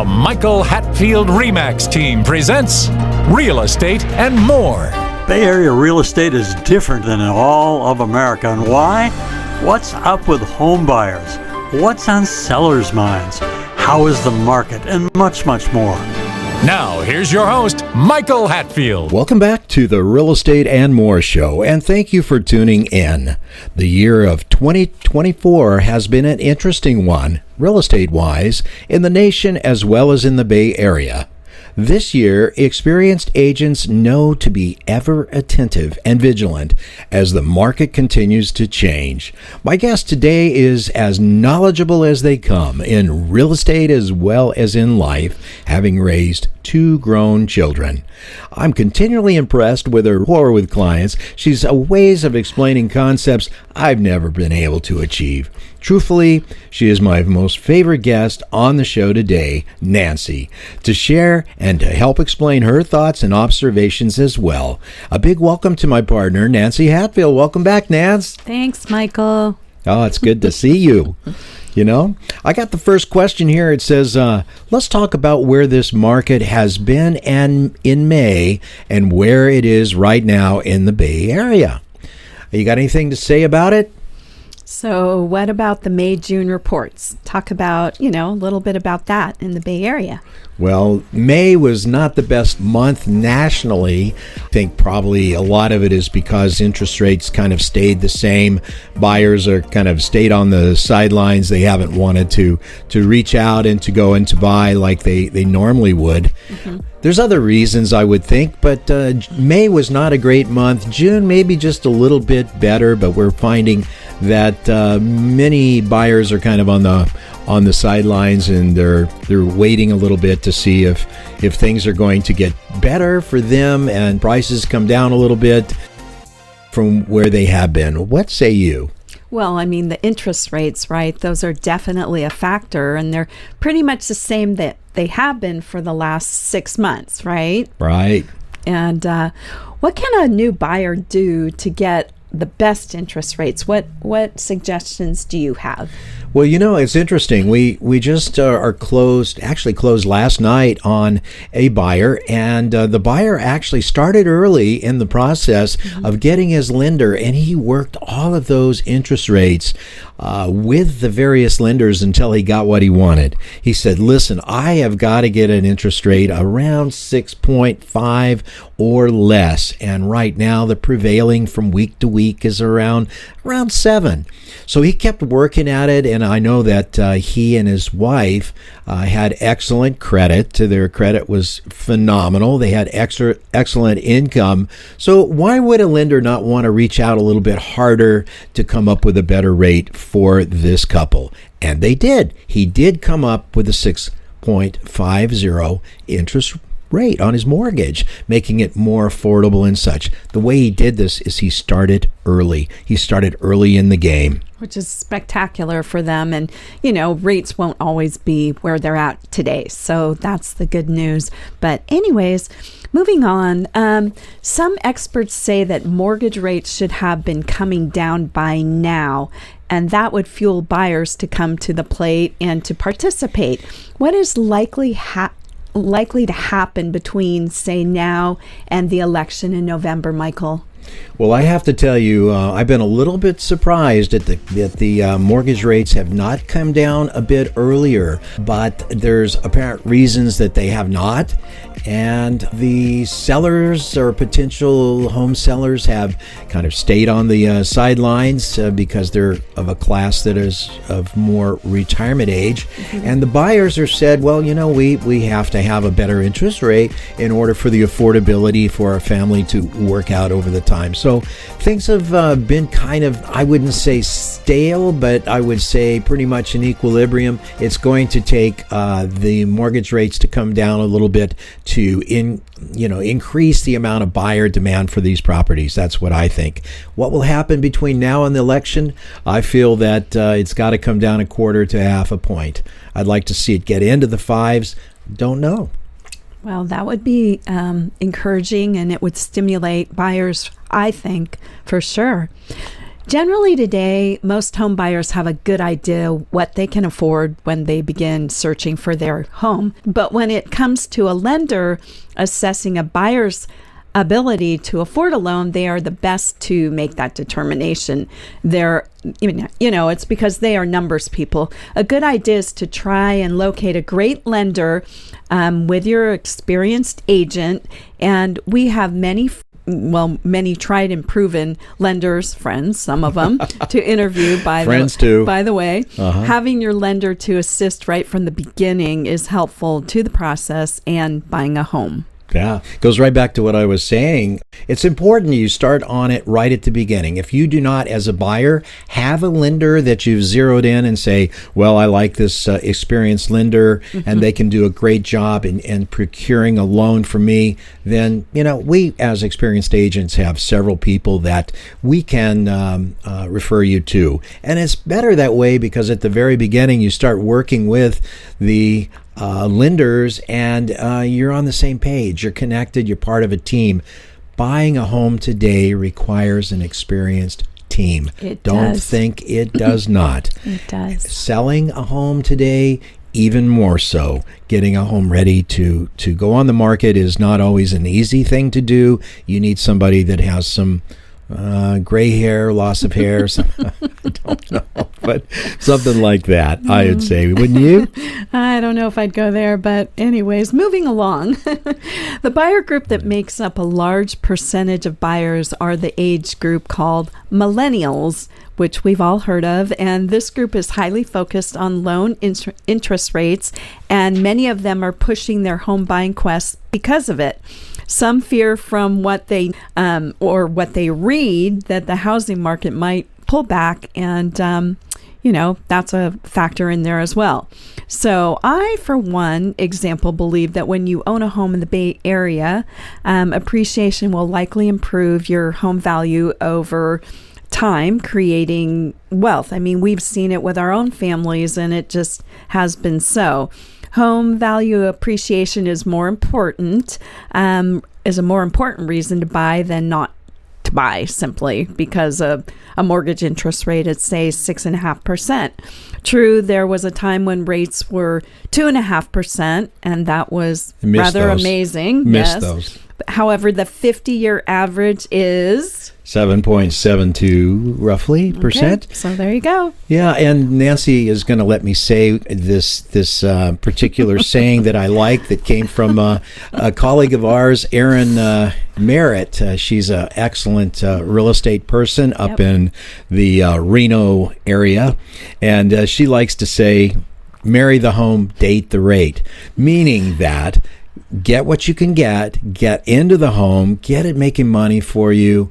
The Michael Hatfield Remax team presents Real Estate and More. Bay Area real estate is different than in all of America. And why? What's up with home buyers? What's on sellers' minds? How is the market? And much, much more. Now, here's your host, Michael Hatfield. Welcome back to the Real Estate and More show, and thank you for tuning in. The year of 2024 has been an interesting one, real estate-wise, in the nation as well as in the Bay Area. This year, experienced agents know to be ever attentive and vigilant as the market continues to change. My guest today is as knowledgeable as they come in real estate as well as in life, having raised 2 grown children. I'm continually impressed with her rapport with clients. She's a ways of explaining concepts I've never been able to achieve. Truthfully, she is my most favorite guest on the show today, Nancy, to share and to help explain her thoughts and observations as well. A big welcome to my partner, Nancy Hatfield. Welcome back, Nance. Thanks, Michael. Oh, it's good to see you. You know, I got the first question here. It says, let's talk about where this market has been and in May and where it is right now in the Bay Area. You got anything to say about it? So what about the May-June reports? Talk about, a little bit about that in the Bay Area. Well, May was not the best month nationally. I think probably a lot of it is because interest rates kind of stayed the same. Buyers are kind of stayed on the sidelines. They haven't wanted to reach out and to go and to buy like they normally would. Mm-hmm. There's other reasons, I would think, but May was not a great month. June maybe just a little bit better, but we're finding that many buyers are kind of on the sidelines, and they're waiting a little bit to see if things are going to get better for them and prices come down a little bit from where they have been. What say you? Well, the interest rates, right? Those are definitely a factor, and they're pretty much the same that they have been for the last 6 months, right? Right. And what can a new buyer do to get the best interest rates? What suggestions do you have? Well, it's interesting. We just closed last night on a buyer, and the buyer actually started early in the process of getting his lender, and he worked all of those interest rates with the various lenders until he got what he wanted. He said, listen, I have got to get an interest rate around 6.5 or less, and right now the prevailing from week to week is around 7. So he kept working at it, and I know that he and his wife had excellent credit. Their credit was phenomenal. They had excellent income. So why would a lender not want to reach out a little bit harder to come up with a better rate for this couple? And they did. He did come up with a 6.50 interest rate on his mortgage, making it more affordable and such. The way he did this is he started early. He started early in the game, which is spectacular for them. And, rates won't always be where they're at today. So that's the good news. But anyways, moving on, some experts say that mortgage rates should have been coming down by now, and that would fuel buyers to come to the plate and to participate. What is likely to happen between, say, now and the election in November, Michael? Well, I have to tell you, I've been a little bit surprised that the mortgage rates have not come down a bit earlier, but there's apparent reasons that they have not. And the sellers or potential home sellers have kind of stayed on the sidelines because they're of a class that is of more retirement age. Mm-hmm. And the buyers are said, well, we have to have a better interest rate in order for the affordability for our family to work out over the time. So things have been kind of, I wouldn't say stale, but I would say pretty much in equilibrium. It's going to take the mortgage rates to come down a little bit to increase the amount of buyer demand for these properties. That's what I think. What will happen between now and the election? I feel that it's got to come down a quarter to half a point. I'd like to see it get into the 5s. Don't know. Well, that would be encouraging, and it would stimulate buyers, I think, for sure. Generally today, most home buyers have a good idea what they can afford when they begin searching for their home. But when it comes to a lender assessing a buyer's ability to afford a loan, they are the best to make that determination. It's because they are numbers people. A good idea is to try and locate a great lender with your experienced agent. And we have many tried and proven lenders, friends, some of them, to interview. Friends too. By the way, having your lender to assist right from the beginning is helpful to the process and buying a home. Yeah, goes right back to what I was saying. It's important you start on it right at the beginning. If you do not, as a buyer, have a lender that you've zeroed in and say, well, I like this experienced lender and they can do a great job in procuring a loan for me, then, we as experienced agents have several people that we can refer you to. And it's better that way because at the very beginning, you start working with the lenders and you're on the same page. You're connected. You're part of a team. Buying a home today requires an experienced team. Don't think it does not. It does. Selling a home today, even more so. Getting a home ready to go on the market is not always an easy thing to do. You need somebody that has some gray hair, loss of hair, I don't know, but something like that, I would say. Wouldn't you? I don't know if I'd go there, but anyways, moving along. The buyer group that makes up a large percentage of buyers are the age group called millennials, which we've all heard of, and this group is highly focused on loan interest rates, and many of them are pushing their home buying quest because of it. Some fear from what they read that the housing market might pull back, and that's a factor in there as well. So I, for one example, believe that when you own a home in the Bay Area, appreciation will likely improve your home value over time, creating wealth. I mean, we've seen it with our own families, and it just has been so. Home value appreciation is more important, is a more important reason to buy than not to buy, simply because of a mortgage interest rate at, say, 6.5%. True, there was a time when rates were 2.5%, and that was rather amazing. Missed those. However, the 50-year average is 7.72 roughly percent. Okay, so there you go. Yeah, and Nancy is going to let me say this particular saying that I like that came from a colleague of ours, Erin Merritt. She's an excellent real estate person up in the Reno area, and she likes to say, marry the home, date the rate, meaning that get what you can get into the home, get it making money for you,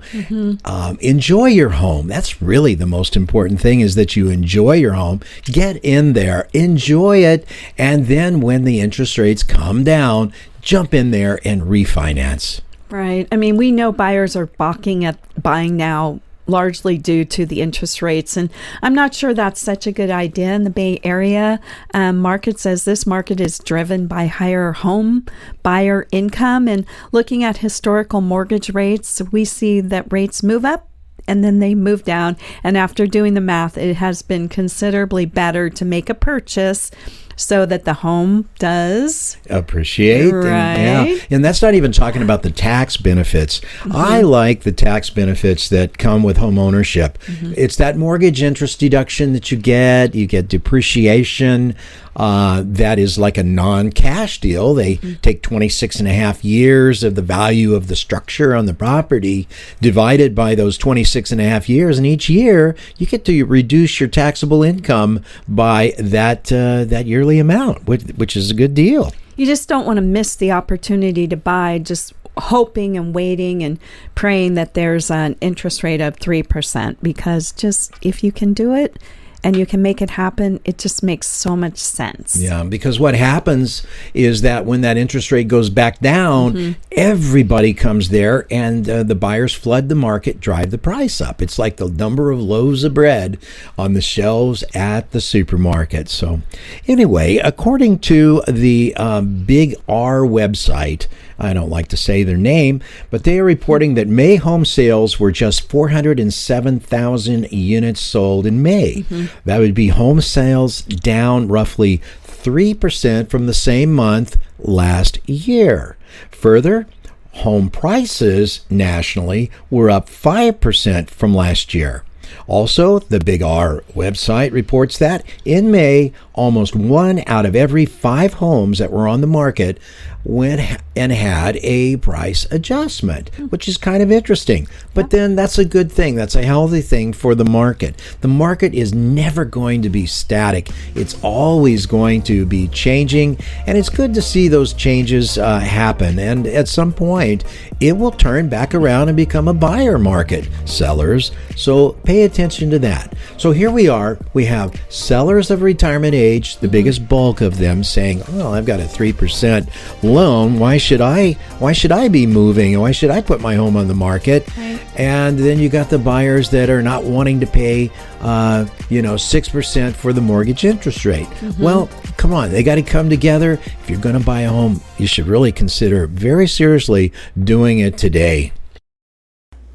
enjoy your home. That's really the most important thing, is that you enjoy your home, get in there, enjoy it, and then when the interest rates come down, jump in there and refinance. Right. I mean, we know buyers are balking at buying now largely due to the interest rates. And I'm not sure that's such a good idea in the Bay Area. Market says this market is driven by higher home buyer income. And looking at historical mortgage rates, we see that rates move up and then they move down. And after doing the math, it has been considerably better to make a purchase so that the home does appreciate. Right. And that's not even talking about the tax benefits. I like the tax benefits that come with home ownership. It's that mortgage interest deduction that you get depreciation. That is like a non-cash deal. They take 26 and a half years of the value of the structure on the property divided by those 26 and a half years, and each year you get to reduce your taxable income by that yearly amount, which is a good deal. You just don't want to miss the opportunity to buy just hoping and waiting and praying that there's an interest rate of 3%, because just if you can do it and you can make it happen, it just makes so much sense. Yeah, because what happens is that when that interest rate goes back down, everybody comes there and the buyers flood the market, drive the price up. It's like the number of loaves of bread on the shelves at the supermarket. So anyway, according to the Big R website, I don't like to say their name, but they are reporting that May home sales were just 407,000 units sold in May. That would be home sales down roughly 3% from the same month last year. Further, home prices nationally were up 5% from last year. Also, the Big R website reports that in May, almost 1 out of every 5 homes that were on the market went and had a price adjustment, which is kind of interesting. But then that's a good thing. That's a healthy thing for the market. The market is never going to be static. It's always going to be changing, and it's good to see those changes happen. And at some point, it will turn back around and become a buyer market, sellers. So pay attention to that. So here we are. We have sellers of retirement age, the biggest bulk of them, saying, well, I've got a 3% loan. Why should I be moving? Why should I put my home on the market? Right. And then you got the buyers that are not wanting to pay 6% for the mortgage interest rate. Well, come on, they got to come together. If you're going to buy a home, you should really consider very seriously doing it today.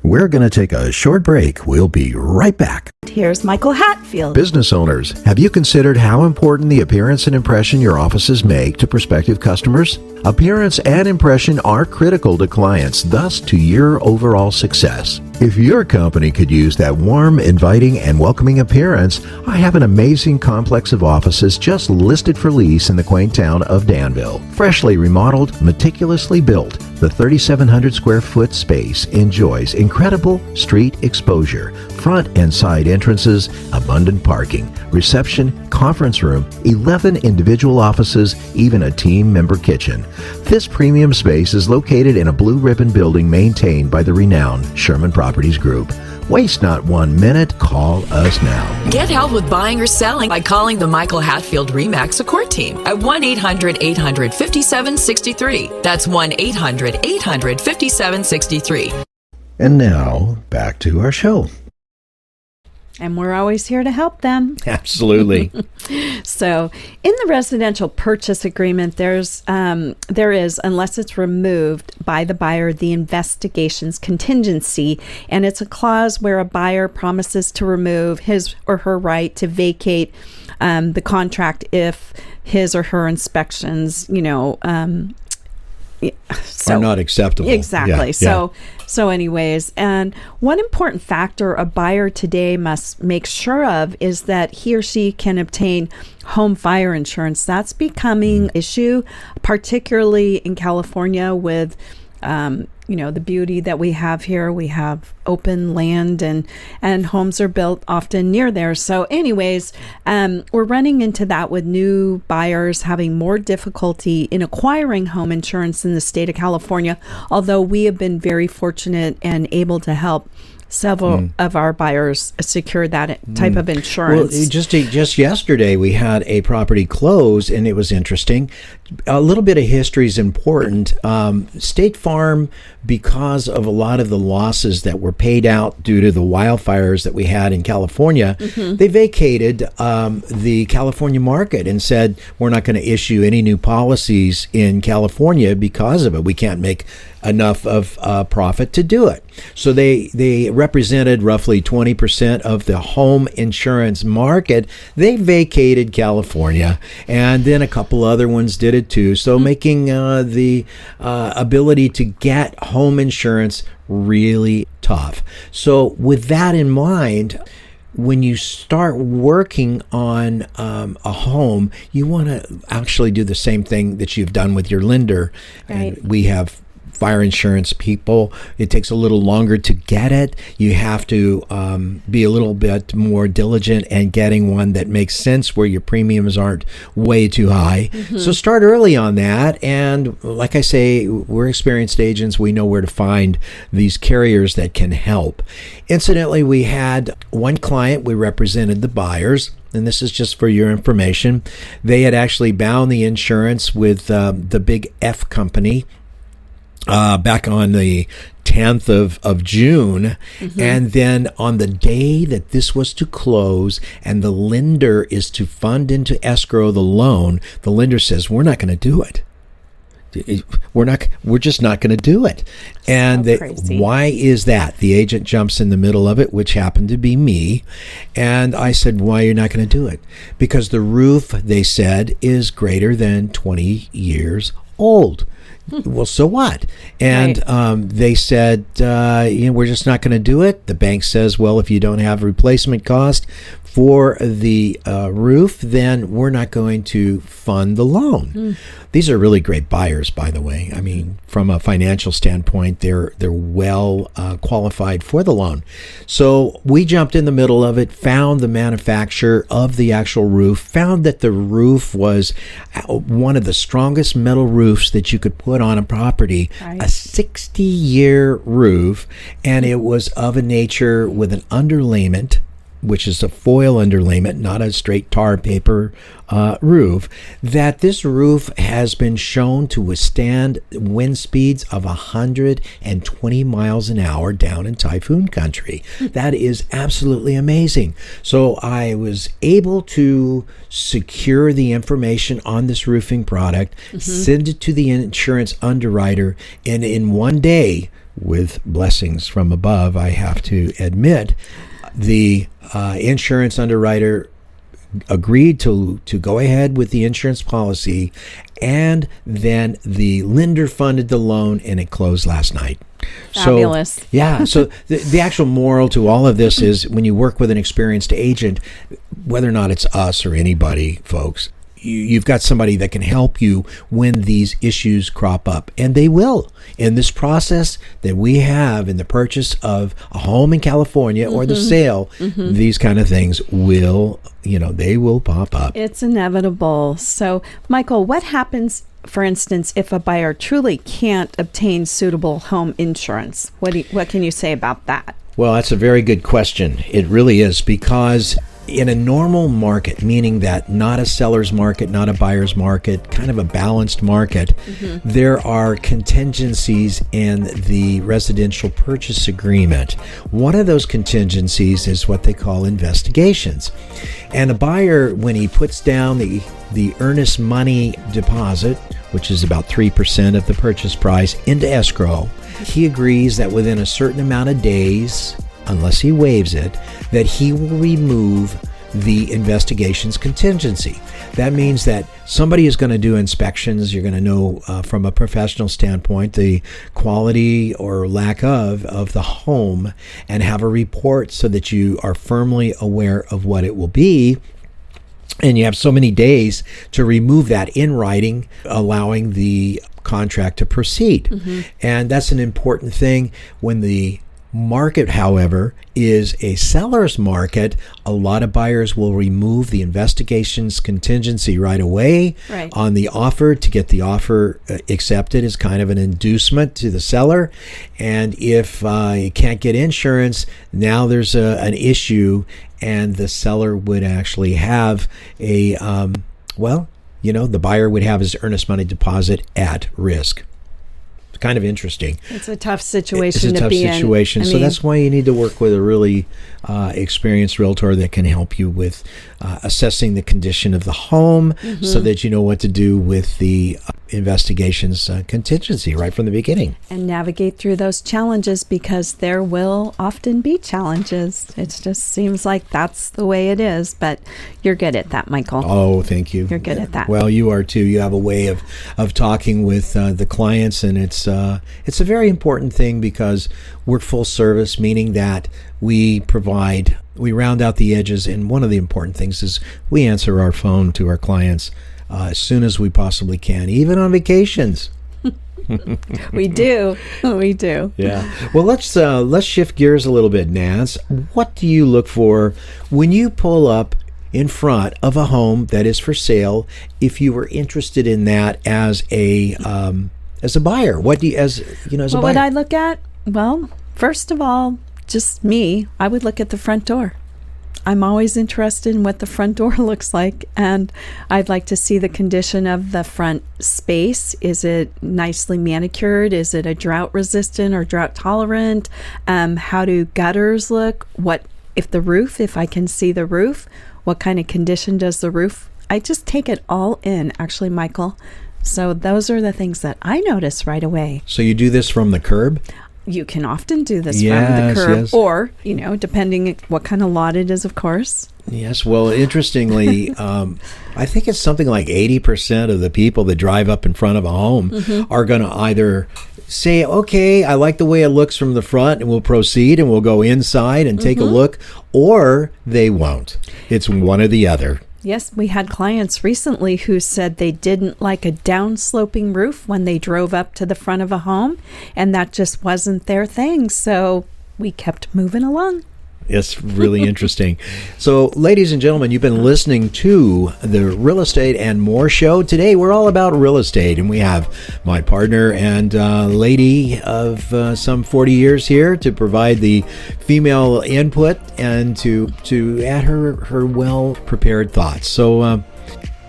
We're going to take a short break. We'll be right back. Here's Michael Hatfield. Business owners, have you considered how important the appearance and impression your offices make to prospective customers? Appearance and impression are critical to clients, thus to your overall success. If your company could use that warm, inviting, and welcoming appearance, I have an amazing complex of offices just listed for lease in the quaint town of Danville. Freshly remodeled, meticulously built, the 3,700 square foot space enjoys incredible street exposure, front and side entrances, abundant parking, reception, conference room, 11 individual offices, even a team member kitchen. This premium space is located in a blue ribbon building maintained by the renowned Sherman Properties Group. Waste not 1 minute. Call us now. Get help with buying or selling by calling the Michael Hatfield RE/MAX Support Team at 1-800-800-5763. That's 1-800-800-5763. And now, back to our show. And we're always here to help them. Absolutely. So in the residential purchase agreement, there is, unless it's removed by the buyer, the investigations contingency. And it's a clause where a buyer promises to remove his or her right to vacate the contract if his or her inspections, are not acceptable. Exactly. So anyways, and one important factor a buyer today must make sure of is that he or she can obtain home fire insurance. That's becoming an issue, particularly in California with the beauty that we have here. We have open land and homes are built often near there. So anyways, we're running into that with new buyers having more difficulty in acquiring home insurance in the state of California, although we have been very fortunate and able to help several of our buyers secure that type of insurance. Well, just yesterday we had a property close, and it was interesting. A little bit of history is important. State Farm, because of a lot of the losses that were paid out due to the wildfires that we had in California, they vacated the California market and said, we're not going to issue any new policies in California because of it. We can't make enough of profit to do it. So they represented roughly 20% of the home insurance market. They vacated California, and then a couple other ones did it too. So making the ability to get home insurance really tough. So with that in mind, when you start working on a home, you want to actually do the same thing that you've done with your lender. Right. And we have fire insurance people. It takes a little longer to get it. You have to be a little bit more diligent and getting one that makes sense where your premiums aren't way too high. So start early on that. And like I say, we're experienced agents. We know where to find these carriers that can help. Incidentally, we had one client, we represented the buyers, and this is just for your information. They had actually bound the insurance with the big F company back on the 10th of June. And then on the day that this was to close and the lender is to fund into escrow the loan, the lender says, we're not going to do it. we're just not going to do it. And crazy. why is that? The agent jumps in the middle of it, which happened to be me. And I said, why are you not going to do it? Because the roof, they said, is greater than 20 years old. Well, so what? And they said, we're just not going to do it. The bank says, well, if you don't have replacement cost for the roof, then we're not going to fund the loan. These are really great buyers, by the way. I mean, from a financial standpoint, they're well qualified for the loan. So we jumped in the middle of it, found the manufacturer of the actual roof, found that the roof was one of the strongest metal roofs that you could put on a property, a 60-year roof, and it was of a nature with an underlayment, which is a foil underlayment, not a straight tar paper roof, that this roof has been shown to withstand wind speeds of 120 miles an hour down in typhoon country. That is absolutely amazing. So I was able to secure the information on this roofing product, send it to the insurance underwriter, and in one day, with blessings from above, I have to admit, the insurance underwriter agreed to go ahead with the insurance policy, and then the lender funded the loan, and it closed last night. Fabulous. So, yeah. So the actual moral to all of this is when you work with an experienced agent, whether or not it's us or anybody, folks, you've got somebody that can help you when these issues crop up, and they will. In this process that we have in the purchase of a home in California or the sale, these kind of things will, they will pop up. It's inevitable. So, Michael, what happens, for instance, if a buyer truly can't obtain suitable home insurance? What can you say about that? Well, that's a very good question. It really is, because in a normal market, meaning that not a seller's market, not a buyer's market, kind of a balanced market, there are contingencies in the residential purchase agreement. One of those contingencies is what they call investigations. And a buyer, when he puts down the earnest money deposit, which is about 3% of the purchase price, into escrow, he agrees that within a certain amount of days, unless he waives it, that he will remove the investigations contingency. That means that somebody is going to do inspections. You're going to know from a professional standpoint the quality or lack of the home, and have a report so that you are firmly aware of what it will be. And you have so many days to remove that in writing, allowing the contract to proceed. And that's an important thing. When the market, however, is a seller's market, a lot of buyers will remove the investigations contingency right away on the offer to get the offer accepted as kind of an inducement to the seller. And if you can't get insurance, now there's an issue, and the seller would actually have a, the buyer would have his earnest money deposit at risk. Kind of interesting. It's a tough situation to be in. It's a tough situation. So that's why you need to work with a really experienced realtor that can help you with assessing the condition of the home, so that you know what to do with the investigations contingency right from the beginning. And navigate through those challenges, because there will often be challenges. It just seems like that's the way it is, but you're good at that, Michael. Oh, thank you. You're good at that. Well, you are too. You have a way of talking with the clients, and it's a very important thing, because we're full service, meaning that we round out the edges, and one of the important things is we answer our phone to our clients as soon as we possibly can, even on vacations. We do. Yeah. Well, let's shift gears a little bit, Nance. What do you look for when you pull up in front of a home that is for sale, if you were interested in that as a buyer? What do you, as a buyer? What I look at? Well, first of all, just me, I would look at the front door. I'm always interested in what the front door looks like, and I'd like to see the condition of the front space. Is it nicely manicured? Is it a drought resistant or drought tolerant? How do gutters look? If I can see the roof, what kind of condition does the roof? I just take it all in, actually, Michael. So those are the things that I notice right away. So you do this from the curb? You can often do this from Yes, the curb yes. or, depending what kind of lot it is, of course. Yes. Well, interestingly, I think it's something like 80% of the people that drive up in front of a home are going to either say, okay, I like the way it looks from the front and we'll proceed and we'll go inside and take a look, or they won't. It's one or the other. Yes, we had clients recently who said they didn't like a downsloping roof when they drove up to the front of a home, and that just wasn't their thing. So we kept moving along. It's really interesting. So, ladies and gentlemen, you've been listening to the Real Estate and More show. Today, we're all about real estate, and we have my partner and lady of some 40 years here to provide the female input and to add her well-prepared thoughts. So,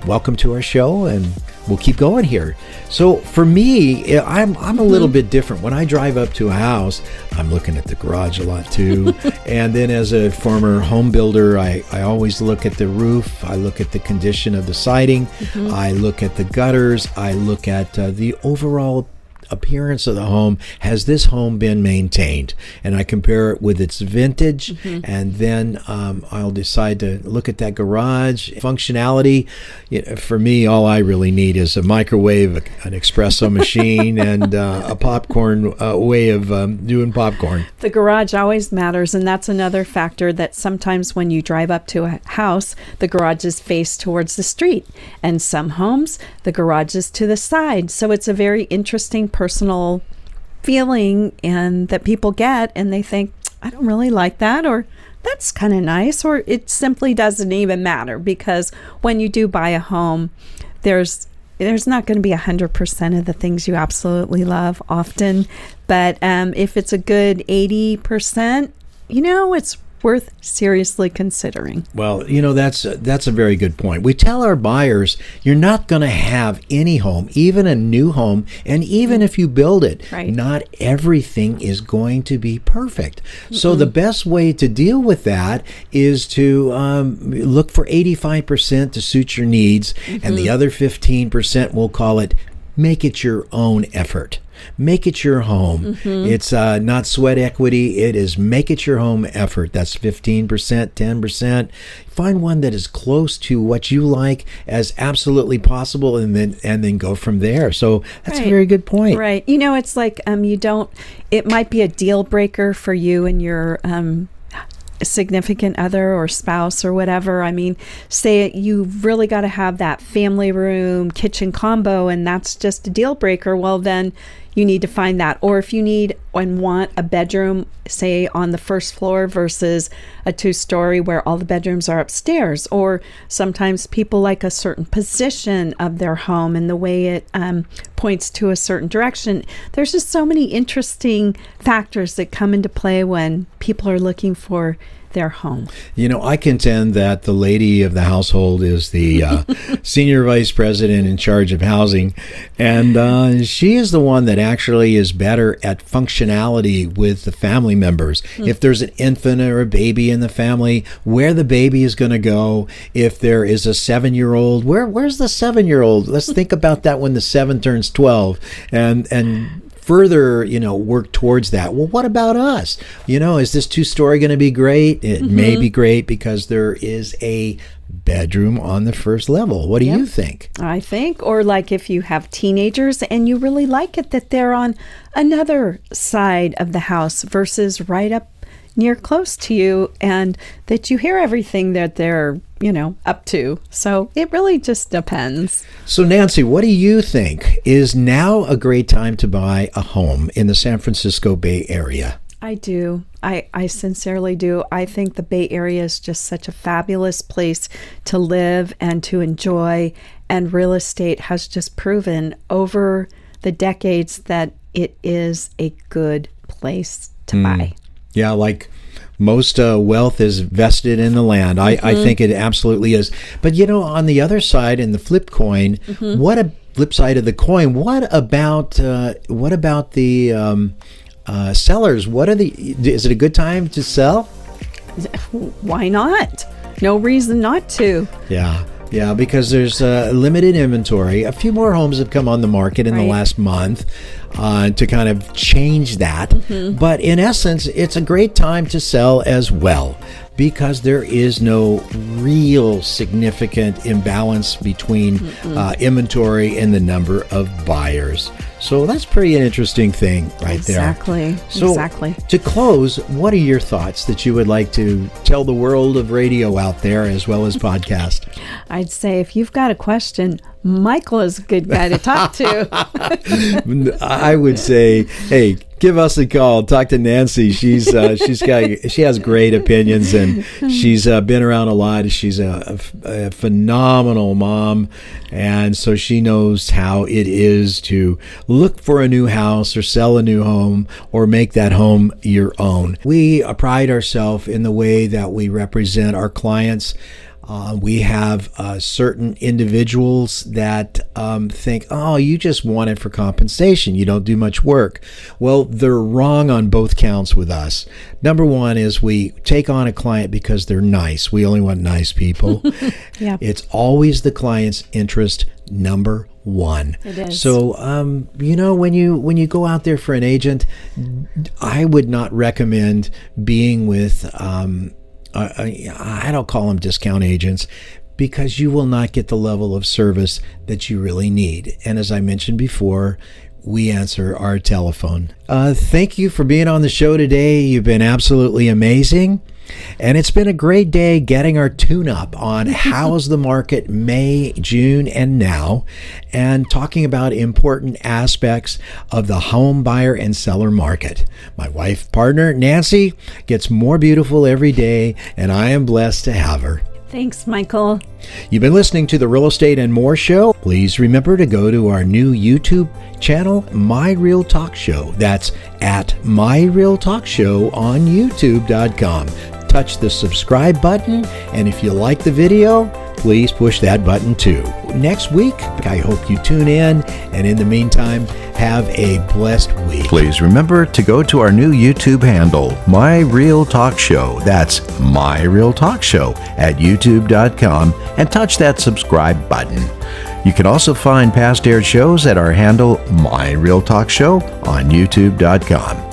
welcome to our show, and we'll keep going here. So for me, I'm a little bit different. When I drive up to a house, I'm looking at the garage a lot too. And then as a former home builder, I always look at the roof. I look at the condition of the siding. I look at the gutters. I look at the overall appearance of the home. Has this home been maintained? And I compare it with its vintage, and then I'll decide to look at that garage functionality. For me, all I really need is a microwave, an espresso machine, and a popcorn way of doing popcorn. The garage always matters, and that's another factor that sometimes when you drive up to a house, the garage is faced towards the street, and some homes, the garage is to the side. So it's a very interesting personal feeling and that people get, and they think, I don't really like that, or that's kind of nice, or it simply doesn't even matter, because when you do buy a home, there's not going to be 100% of the things you absolutely love often, but if it's a good 80%, it's worth seriously considering. Well, that's a very good point. We tell our buyers, you're not going to have any home, even a new home, and even if you build it, not everything is going to be perfect. So the best way to deal with that is to look for 85% to suit your needs, and the other 15%, we'll call it, make it your own effort. Make it your home. It's not sweat equity. It is make it your home effort. That's 15%, 10%. Find one that is close to what you like as absolutely possible, and then go from there. So that's a very good point. Right. It's like it might be a deal breaker for you and your significant other or spouse or whatever. I mean, say you've really got to have that family room, kitchen combo, and that's just a deal breaker. Well, then you need to find that. Or if you need and want a bedroom, say on the first floor versus a 2-story where all the bedrooms are upstairs, or sometimes people like a certain position of their home and the way it points to a certain direction. There's just so many interesting factors that come into play when people are looking for their home. I contend that the lady of the household is the senior vice president in charge of housing, and she is the one that actually is better at functionality with the family members. If there's an infant or a baby in the family, where the baby is going to go. If there is a 7-year-old, where's the 7-year-old? Let's think about that when the 7 turns 12, and further, work towards that. Well, what about us? Is this 2-story going to be great? It may be great because there is a bedroom on the first level. What do you think? I think, or like if you have teenagers and you really like it that they're on another side of the house versus right up near close to you, and that you hear everything that they're up to. So it really just depends. So Nancy, what do you think? Is now a great time to buy a home in the San Francisco Bay Area? I do. I sincerely do. I think the Bay Area is just such a fabulous place to live and to enjoy, and real estate has just proven over the decades that it is a good place to buy. Yeah, like most wealth is vested in the land. I think it absolutely is. But on the other side, in the flip coin, what a flip side of the coin. What about the sellers? Is it a good time to sell? Why not? No reason not to. Yeah. Yeah, because there's limited inventory. A few more homes have come on the market in the last month to kind of change that. But in essence, it's a great time to sell as well, because there is no real significant imbalance between inventory and the number of buyers. So that's pretty an interesting thing right there. So to close, what are your thoughts that you would like to tell the world of radio out there as well as podcast? I'd say if you've got a question, Michael is a good guy to talk to. I would say, hey, give us a call. Talk to Nancy. She has great opinions, and she's been around a lot. She's a phenomenal mom, and so she knows how it is to look for a new house or sell a new home or make that home your own. We pride ourselves in the way that we represent our clients. We have certain individuals that think, oh, you just want it for compensation. You don't do much work. Well, they're wrong on both counts with us. Number one is we take on a client because they're nice. We only want nice people. It's always the client's interest, number one. It is. So, when you go out there for an agent, I would not recommend being with I don't call them discount agents, because you will not get the level of service that you really need. And as I mentioned before, we answer our telephone. Thank you for being on the show today. You've been absolutely amazing. And it's been a great day getting our tune-up on how's the market May, June, and now, and talking about important aspects of the home buyer and seller market. My wife partner, Nancy, gets more beautiful every day, and I am blessed to have her. Thanks, Michael. You've been listening to the Real Estate and More Show. Please remember to go to our new YouTube channel, My Real Talk Show. That's at My Real Talk Show on YouTube.com. Touch the subscribe button, and if you like the video, please push that button too. Next week, I hope you tune in, and in the meantime, have a blessed week. Please remember to go to our new YouTube handle, My Real Talk Show. That's My Real Talk Show at youtube.com, and touch that subscribe button. You can also find past aired shows at our handle, My Real Talk Show, on youtube.com.